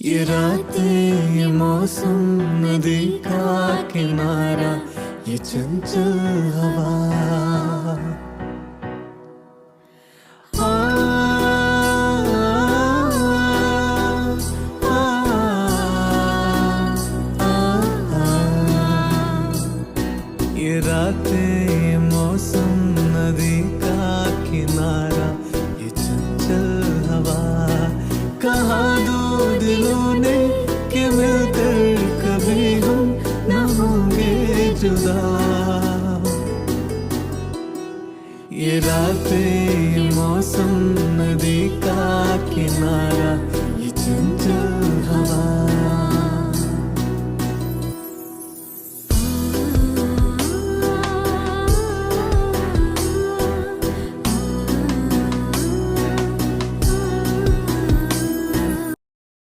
ये रातें, ये मौसम, नदी का किनारा, ये चंचल हवा। आ, आ, आ, ये रातें, ये मौसम, नदी का किनारा, ये चंचल हवा। कहाँ दो दिलों ने कि मिलकर कभी हम न होंगे जुदा। ये रातें, ये मौसम, नदी का किनारा,